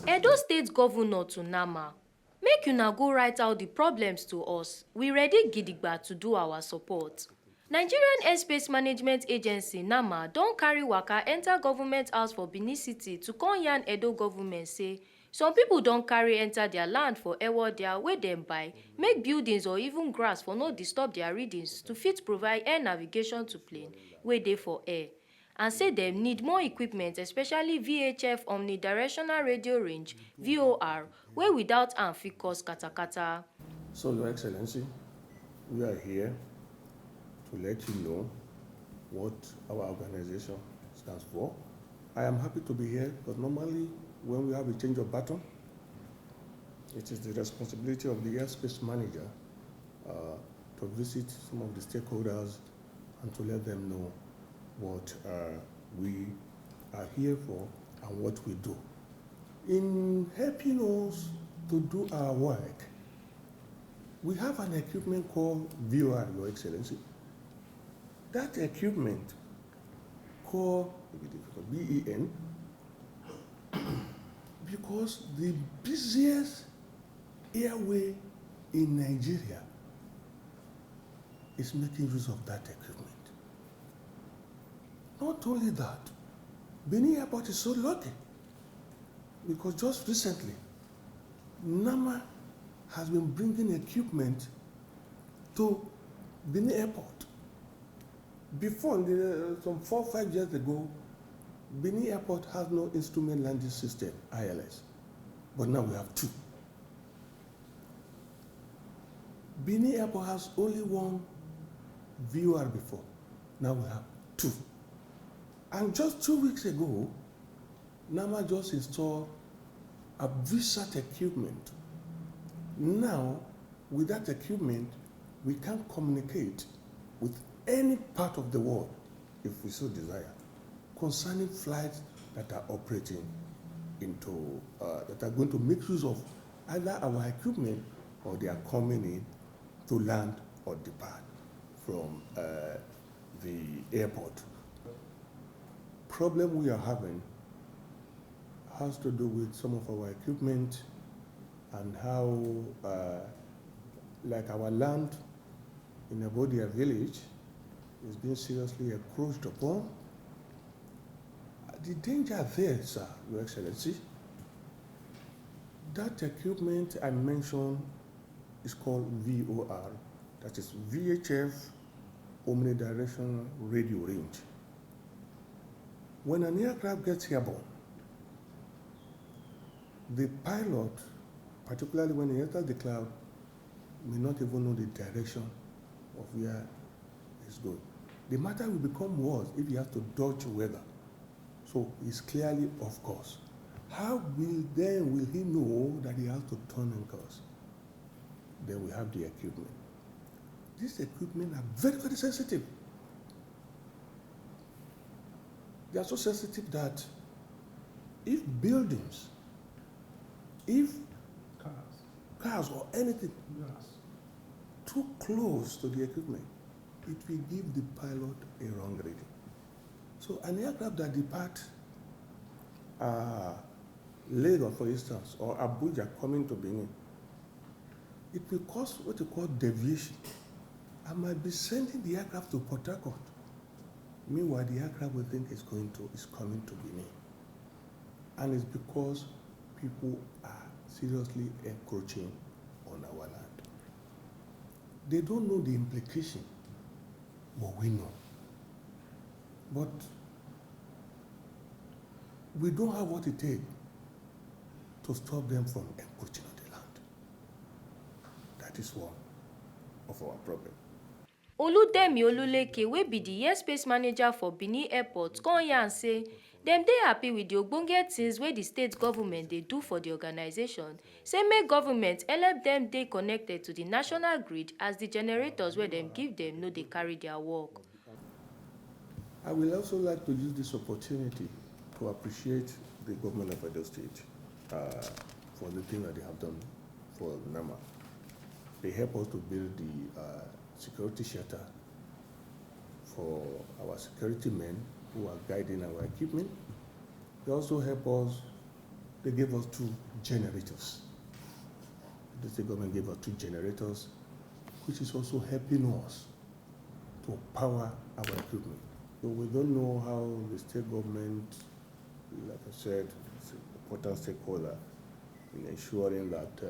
Edo State Governor to Nama, make una go write out the problems to us. We ready Gidigba to do our support. Nigerian Airspace Management Agency (NAMA) don carry waka enter government house for Benin City to come yarn Edo government say some people don carry enter their land for Ewodia wey dem buy, make buildings or even grass for no disturb their readings to fit provide air navigation to plane wey dey for air, and say dem need more equipment, especially VHF omnidirectional radio range (VOR) wey without am fit cause katakata. So, Your Excellency, we are here to let you know what our organization stands for. I am happy to be here because normally when we have a change of baton, it is the responsibility of the airspace manager to visit some of the stakeholders and to let them know what we are here for and what we do. In helping us to do our work, we have an equipment called VOR, Your Excellency. That equipment called BEN, because the busiest airway in Nigeria is making use of that equipment. Not only that, Benin Airport is so lucky because just recently, NAMA has been bringing equipment to Benin Airport. Before, some 4 or 5 years ago, Benin Airport has no instrument landing system, ILS, but now we have 2. Benin Airport has only 1 VOR before, now we have 2. And just 2 weeks ago, NAMA just installed a VSAT equipment. Now, with that equipment, we can communicate with any part of the world, if we so desire, concerning flights that are operating into, that are going to make use of either our equipment or they are coming in to land or depart from the airport. Problem we are having has to do with some of our equipment and how, like our land in Abodia village is being seriously encroached upon. The danger there, sir, Your Excellency, that equipment I mentioned is called VOR, that is VHF omnidirectional radio range. When an aircraft gets airborne, the pilot, particularly when he enters the cloud, may not even know the direction of where he's going. The matter will become worse if he has to dodge weather. So he's clearly off course. How will he know that he has to turn in course? Then we have the equipment. These equipment are very, very sensitive. They are so sensitive that if buildings, if cars or anything too close to the equipment, it will give the pilot a wrong reading. So an aircraft that departs Lagos, for instance, or Abuja coming to Benin, it will cause what you call deviation. I might be sending the aircraft to Port Harcourt. Meanwhile, the aircraft will think is coming to Benin. And it's because people are seriously encroaching on our land. They don't know the implication, but we know. But we don't have what it takes to stop them from encroaching on the land. That is one of our problems. Oludemi Oluleke, wey be di airspace manager for Benin Airport, come yarn say dem dey happy with di ogbonge tins wey di state government dey do for di organisation, say make government help dem dey connected to di national grid as di generators wey dem give dem no dey carry their work. I will also like to use this opportunity to appreciate the government of Edo State for the thing that they have done for NAMA. They help us to build the security shelter for our security men who are guiding our equipment. They also help us. They gave us 2 generators. The state government gave us 2 generators, which is also helping us to power our equipment. So we don't know how the state government, like I said, is an important stakeholder in ensuring that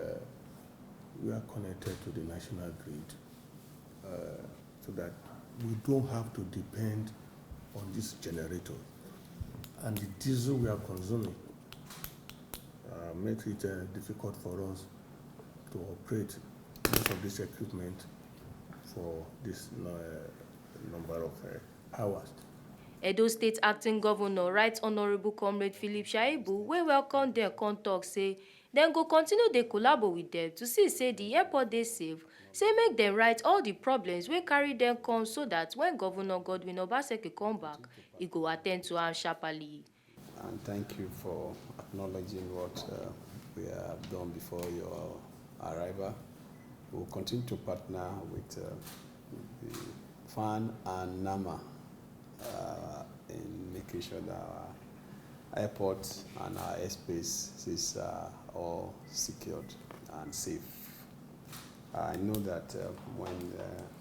we are connected to the national grid so that we don't have to depend on this generator. And the diesel we are consuming makes it difficult for us to operate most of this equipment for this number of hours. Edo State Acting Governor, Right Honourable Comrade Philip Shaibu, wey welcome dem come tok say dem go continue dey collabo with dem to see say the airport dey safe, say make dem right all the problems wey carry dem come so that when Governor Godwin Obaseki come back, e go attend to am sharply. And thank you for acknowledging what we have done before your arrival. We will continue to partner with the FAN and NAMA in making sure that our airport and our airspace are all secured and safe. I know that when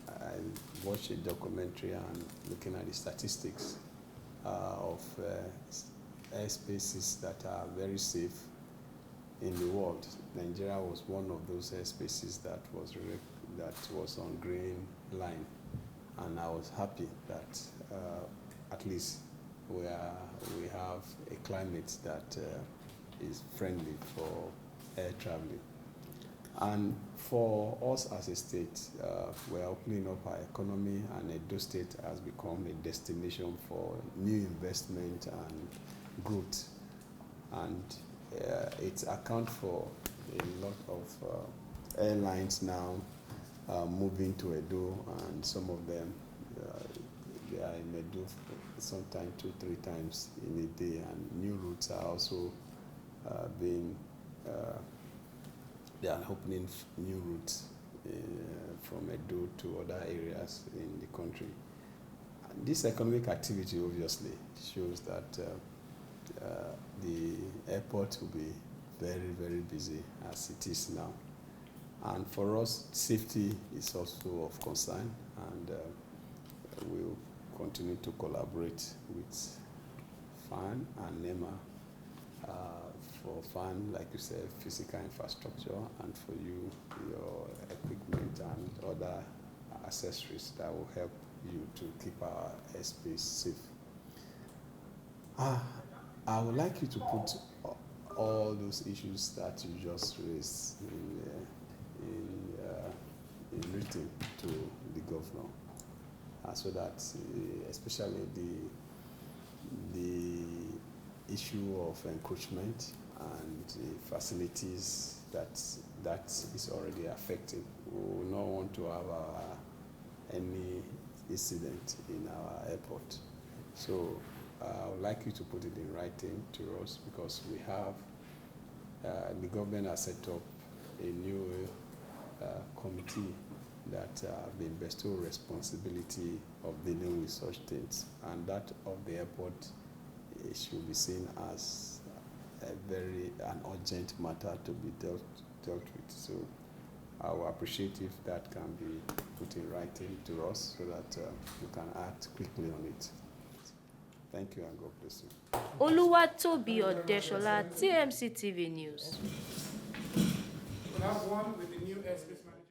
I watched a documentary and looking at the statistics of airspaces that are very safe in the world, Nigeria was one of those airspaces that was on green line, and I was happy that at least we have a climate that is friendly for air traveling. And for us as a state, we're opening up our economy, and Edo State has become a destination for new investment and growth. And it accounts for a lot of airlines now moving to Edo, and some of them they are in Edo sometimes 2-3 times in a day, and new routes are also they are opening new routes from Edo to other areas in the country. And this economic activity obviously shows that the airport will be very, very busy as it is now. And for us, safety is also of concern, and we'll continue to collaborate with FAN and NEMA. For FAN, like you said, physical infrastructure, and for you, your equipment and other accessories that will help you to keep our airspace safe. I would like you to put all those issues that you just raised in written to the governor, so that especially the issue of encroachment and the facilities that is already affecting. We will not want to have any incident in our airport. So I would like you to put it in writing to us, because we have, the government has set up a new committee that been bestowed responsibility of dealing with such things, and that of the airport should be seen as an urgent matter to be dealt with. So I will appreciate if that can be put in writing to us, so that we can act quickly on it. Thank you, and God bless you. Oluwatobi Odeshola, TMC TV News. We have one with the new airspace manager.